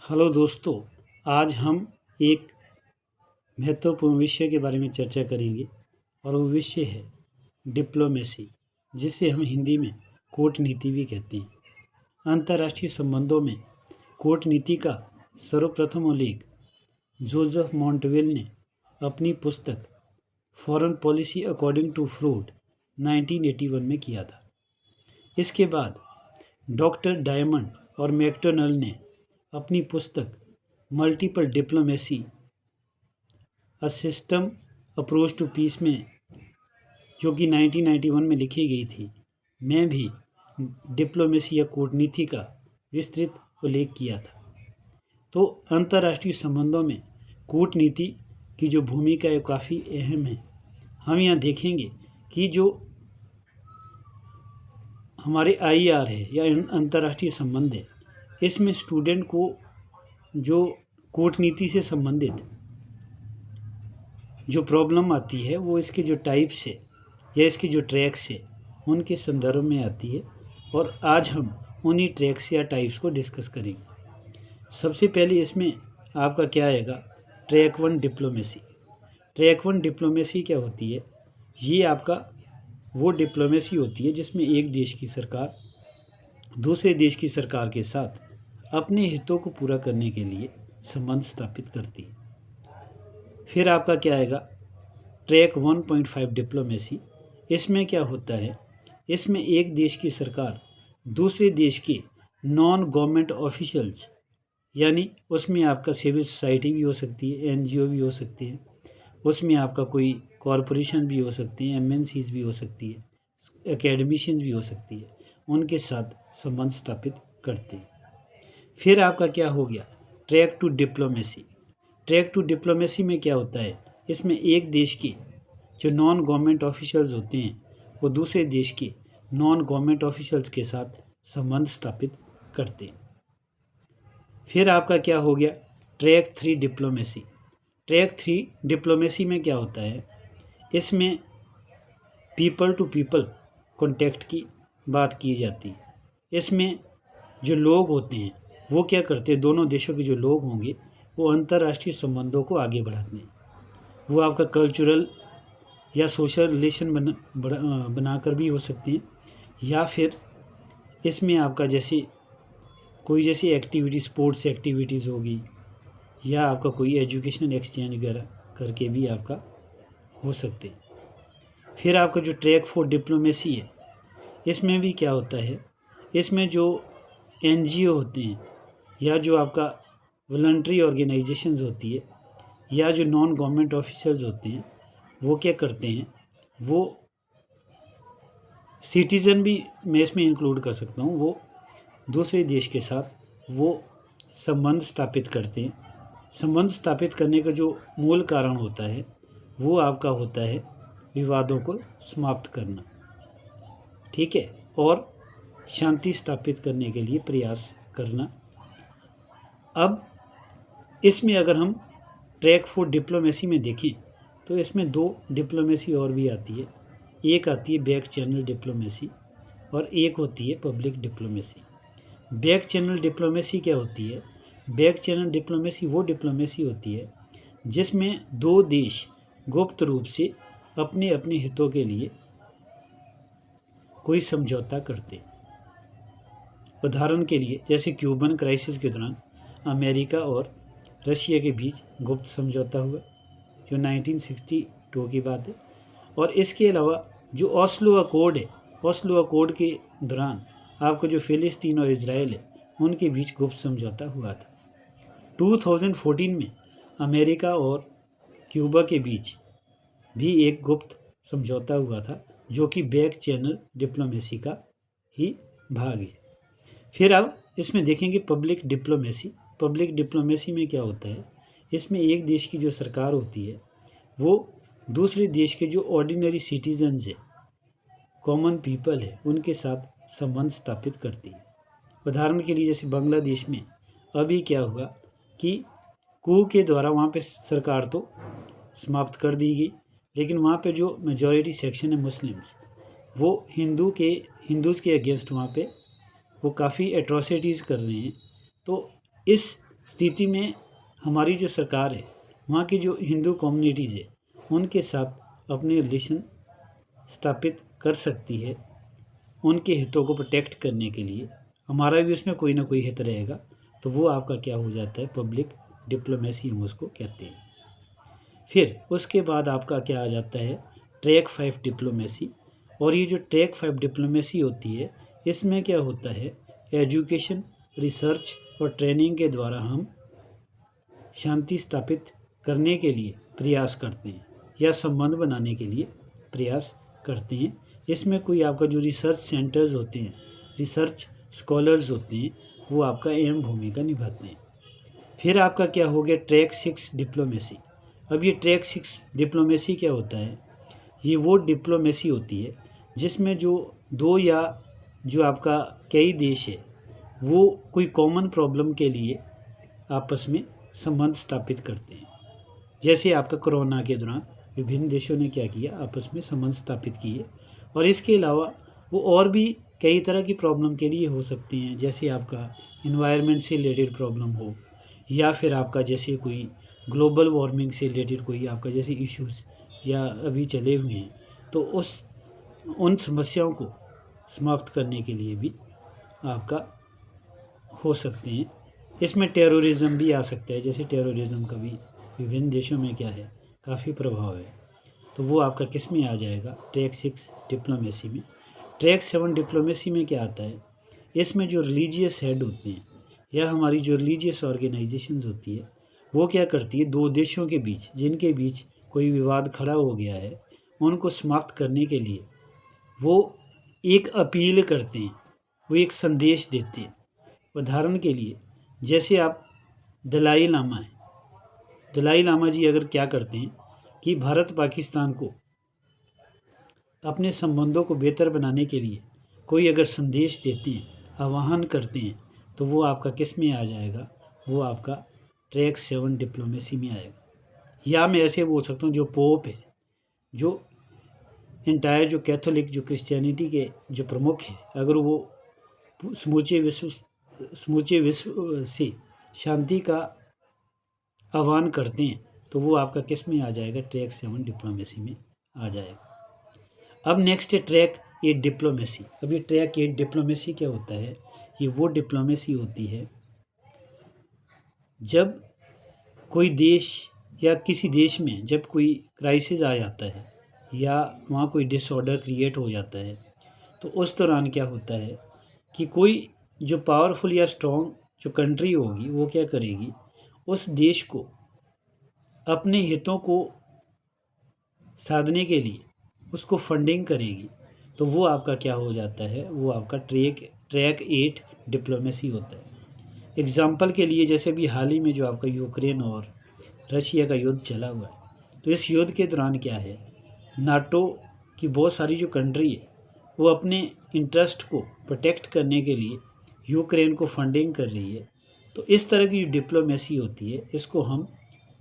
Hello दोस्तों, आज हम एक महत्वपूर्ण विषय के बारे में चर्चा करेंगे और वो विषय है डिप्लोमेसी, जिसे हम हिंदी में कूटनीति भी कहते हैं। अंतर्राष्ट्रीय संबंधों में कूटनीति का सर्वप्रथम उल्लेख जोसेफ मॉन्टवेल ने अपनी पुस्तक foreign policy according to Freud 1981 में किया था। इसके बाद डॉक्टर डायमंड और मैकडोनल्ड ने अपनी पुस्तक multiple diplomacy a system approach to peace में, जो कि 1991 में लिखी गई थी, में भी डिप्लोमेसी या कूटनीति का विस्तृत उल्लेख किया था। तो अंतर्राष्ट्रीय संबंधों में कूटनीति की जो भूमिका है काफ़ी अहम है। हम यहाँ देखेंगे कि जो हमारे IR है या अंतर्राष्ट्रीय संबंध है, इसमें स्टूडेंट को जो कूटनीति से संबंधित जो प्रॉब्लम आती है वो इसके जो टाइप्स है या इसके जो ट्रैक्स है उनके संदर्भ में आती है, और आज हम उन्हीं ट्रैक्स या टाइप्स को डिस्कस करेंगे। सबसे पहले इसमें आपका क्या आएगा, ट्रैक 1 डिप्लोमेसी। ट्रैक 1 डिप्लोमेसी क्या होती है? ये आपका वो डिप्लोमेसी होती है जिसमें एक देश की सरकार दूसरे देश की सरकार के साथ अपने हितों को पूरा करने के लिए संबंध स्थापित करती है। फिर आपका क्या आएगा, ट्रैक 1.5 डिप्लोमेसी। इसमें क्या होता है, इसमें एक देश की सरकार दूसरे देश के नॉन गवर्नमेंट ऑफिशियल्स, यानी उसमें आपका सिविल सोसाइटी भी हो सकती है, NGO भी हो सकती है, उसमें आपका कोई कॉरपोरेशन भी हो सकती है, MNCs भी हो सकती है, एकेडमिशियंस भी हो सकती है, उनके साथ संबंध स्थापित करते हैं। फिर आपका क्या हो गया, ट्रैक 2 डिप्लोमेसी। ट्रैक 2 डिप्लोमेसी में क्या होता है, इसमें एक देश के जो नॉन गवर्नमेंट ऑफिशियल्स होते हैं वो दूसरे देश के नॉन गवर्नमेंट ऑफिशियल्स के साथ संबंध स्थापित करते हैं। फिर आपका क्या हो गया, ट्रैक 3 डिप्लोमेसी। ट्रैक 3 डिप्लोमेसी में क्या होता है, इसमें पीपल टू पीपल कॉन्टैक्ट की बात की जाती है। इसमें जो लोग होते हैं वो क्या करते हैं, दोनों देशों के जो लोग होंगे वो अंतर्राष्ट्रीय संबंधों को आगे बढ़ाते हैं। वो आपका कल्चरल या सोशल रिलेशन बनाकर भी हो सकते हैं, या फिर इसमें आपका जैसे एक्टिविटी, स्पोर्ट्स एक्टिविटीज़ होगी, या आपका कोई एजुकेशनल एक्सचेंज वगैरह करके भी आपका हो सकते हैं। फिर आपका जो ट्रैक 4 डिप्लोमेसी है, इसमें भी क्या होता है, इसमें जो NGO होते हैं या जो आपका वॉलंटरी ऑर्गेनाइजेशंस होती है या जो नॉन गवर्नमेंट ऑफिसर्स होते हैं, वो क्या करते हैं, वो सिटीज़न भी मैं इसमें इंक्लूड कर सकता हूँ, वो दूसरे देश के साथ वो संबंध स्थापित करते हैं। संबंध स्थापित करने का जो मूल कारण होता है वो आपका होता है विवादों को समाप्त करना, ठीक है, और शांति स्थापित करने के लिए प्रयास करना। अब इसमें अगर हम ट्रैक 4 डिप्लोमेसी में देखें तो इसमें 2 डिप्लोमेसी और भी आती है। एक आती है बैक चैनल डिप्लोमेसी और एक होती है public diplomacy. Back channel diplomacy क्या होती है? बैक चैनल डिप्लोमेसी वो डिप्लोमेसी होती है जिसमें 2 देश गुप्त रूप से अपने अपने हितों के लिए कोई समझौता करते। उदाहरण के लिए जैसे क्यूबन क्राइसिस के दौरान अमेरिका और रशिया के बीच गुप्त समझौता हुआ, जो 1962 की बात है। और इसके अलावा जो ओस्लो अकॉर्ड है, ओस्लो अकॉर्ड के दौरान आपको जो फ़िलिस्तीन और इजराइल है उनके बीच गुप्त समझौता हुआ था। 2014 में अमेरिका और क्यूबा के बीच भी एक गुप्त समझौता हुआ था, जो कि बैक चैनल डिप्लोमेसी का ही भाग है। फिर अब इसमें देखेंगे पब्लिक डिप्लोमेसी। पब्लिक डिप्लोमेसी में क्या होता है, इसमें एक देश की जो सरकार होती है वो दूसरे देश के जो ऑर्डिनरी सिटीजन्स है, कॉमन पीपल है, उनके साथ संबंध स्थापित करती है। उदाहरण के लिए जैसे बांग्लादेश में अभी क्या हुआ कि कू के द्वारा वहाँ पे सरकार तो समाप्त कर दी गई, लेकिन वहाँ पे जो मेजॉरिटी सेक्शन है मुस्लिम्स, वो हिंदूज़ के अगेंस्ट वहाँ पे वो काफ़ी एट्रोसिटीज़ कर रहे हैं। तो इस स्थिति में हमारी जो सरकार है वहाँ की जो हिंदू कम्युनिटीज़ है उनके साथ अपने रिलेशन स्थापित कर सकती है। उनके हितों को प्रोटेक्ट करने के लिए हमारा भी उसमें कोई ना कोई हित रहेगा, तो वो आपका क्या हो जाता है, पब्लिक डिप्लोमेसी हम उसको कहते हैं। फिर उसके बाद आपका क्या आ जाता है, ट्रैक 5 डिप्लोमेसी। और ये जो ट्रैक 5 डिप्लोमेसी होती है इसमें क्या होता है, एजुकेशन, रिसर्च और ट्रेनिंग के द्वारा हम शांति स्थापित करने के लिए प्रयास करते हैं या संबंध बनाने के लिए प्रयास करते हैं। इसमें कोई आपका जो रिसर्च सेंटर्स होते हैं, रिसर्च स्कॉलर्स होते हैं, वो आपका अहम भूमिका निभाते हैं। फिर आपका क्या हो गया, ट्रैक 6 डिप्लोमेसी। अब ये ट्रैक 6 डिप्लोमेसी क्या होता है, ये वो डिप्लोमेसी होती है जिसमें जो दो या जो आपका कई देश है वो कोई कॉमन प्रॉब्लम के लिए आपस में संबंध स्थापित करते हैं। जैसे आपका कोरोना के दौरान विभिन्न देशों ने क्या किया, आपस में संबंध स्थापित किए। और इसके अलावा वो और भी कई तरह की प्रॉब्लम के लिए हो सकते हैं, जैसे आपका इन्वायरमेंट से रिलेटेड प्रॉब्लम हो या फिर आपका जैसे कोई ग्लोबल वार्मिंग से रिलेटेड कोई आपका जैसे इश्यूज़ या अभी चले हुए हैं, तो उन समस्याओं को समाप्त करने के लिए भी आपका हो सकते हैं। इसमें टेररिज्म भी आ सकता है, जैसे टेररिज्म का भी विभिन्न देशों में क्या है, काफ़ी प्रभाव है, तो वो आपका किस में आ जाएगा, ट्रैक 6 डिप्लोमेसी में। ट्रैक 7 डिप्लोमेसी में क्या आता है, इसमें जो रिलीजियस हेड होते हैं या हमारी जो रिलीजियस ऑर्गेनाइजेशंस होती है वो क्या करती है, दो देशों के बीच जिनके बीच कोई विवाद खड़ा हो गया है उनको समाप्त करने के लिए वो एक अपील करते हैं, वो एक संदेश देते हैं। उदाहरण के लिए जैसे आप दलाई लामा हैं, दलाई लामा जी अगर क्या करते हैं कि भारत पाकिस्तान को अपने संबंधों को बेहतर बनाने के लिए कोई अगर संदेश देते हैं, आह्वान करते हैं, तो वो आपका किस में आ जाएगा, वो आपका ट्रैक 7 डिप्लोमेसी में आएगा। या मैं ऐसे बोल सकता हूँ, जो पोप है, जो इंटायर जो कैथोलिक जो क्रिश्चियनिटी के जो प्रमुख है, अगर वो समूचे विश्व से शांति का आह्वान करते हैं, तो वो आपका किस में आ जाएगा, ट्रैक 7 डिप्लोमेसी में आ जाएगा। अब नेक्स्ट है ट्रैक 8 डिप्लोमेसी। अब ये ट्रैक 8 डिप्लोमेसी क्या होता है, ये वो डिप्लोमेसी होती है जब कोई देश या किसी देश में जब कोई क्राइसिस आ जाता है या वहाँ कोई डिसऑर्डर क्रिएट हो जाता है, तो उस दौरान क्या होता है कि कोई जो पावरफुल या स्ट्रॉन्ग जो कंट्री होगी वो क्या करेगी, उस देश को अपने हितों को साधने के लिए उसको फंडिंग करेगी, तो वो आपका क्या हो जाता है, वो आपका ट्रैक 8 डिप्लोमेसी होता है। एग्ज़ाम्पल के लिए जैसे भी हाल ही में जो आपका यूक्रेन और रशिया का युद्ध चला हुआ है, तो इस युद्ध के दौरान क्या है, नाटो की बहुत सारी जो कंट्री है वो अपने इंटरेस्ट को प्रोटेक्ट करने के लिए यूक्रेन को फंडिंग कर रही है। तो इस तरह की जो डिप्लोमेसी होती है इसको हम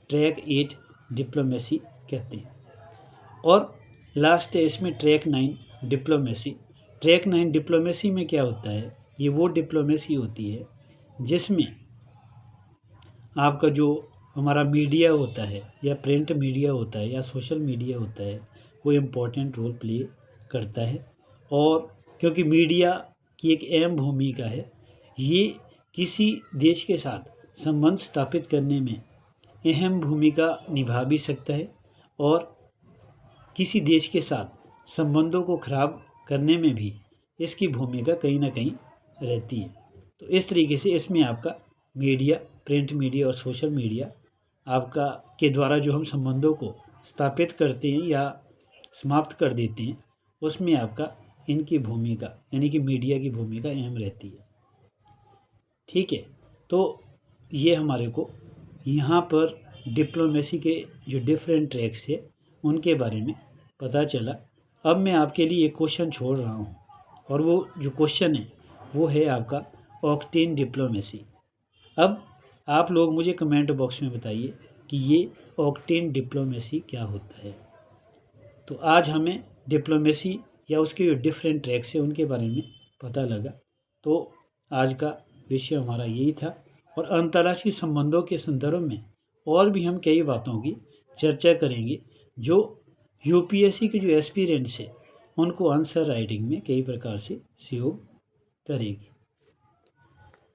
ट्रैक 8 डिप्लोमेसी कहते हैं। और लास्ट है इसमें ट्रैक 9 डिप्लोमेसी। ट्रैक 9 डिप्लोमेसी में क्या होता है, ये वो डिप्लोमेसी होती है जिसमें आपका जो हमारा मीडिया होता है या प्रिंट मीडिया होता है या सोशल मीडिया होता है वो इम्पोर्टेंट रोल प्ले करता है। और क्योंकि मीडिया की एक अहम भूमिका है, ये किसी देश के साथ संबंध स्थापित करने में अहम भूमिका निभा भी सकता है और किसी देश के साथ संबंधों को ख़राब करने में भी इसकी भूमिका कहीं ना कहीं रहती है। तो इस तरीके से इसमें आपका मीडिया, प्रिंट मीडिया और सोशल मीडिया आपका के द्वारा जो हम संबंधों को स्थापित करते हैं या समाप्त कर देते हैं, उसमें आपका इनकी भूमिका यानी कि मीडिया की भूमिका अहम रहती है। ठीक है, तो ये हमारे को यहाँ पर डिप्लोमेसी के जो डिफरेंट ट्रैक्स थे उनके बारे में पता चला। अब मैं आपके लिए एक क्वेश्चन छोड़ रहा हूँ और वो जो क्वेश्चन है वो है आपका ऑक्टेन डिप्लोमेसी। अब आप लोग मुझे कमेंट बॉक्स में बताइए कि ये ऑक्टेन डिप्लोमेसी क्या होता है। तो आज हमें डिप्लोमेसी या उसके जो डिफरेंट ट्रैक्स हैं उनके बारे में पता लगा। तो आज का विषय हमारा यही था और अंतर्राष्ट्रीय संबंधों के संदर्भ में और भी हम कई बातों की चर्चा करेंगे जो यूपीएससी के जो एस्पिरेंट्स हैं उनको आंसर राइटिंग में कई प्रकार से सहयोग करेगी।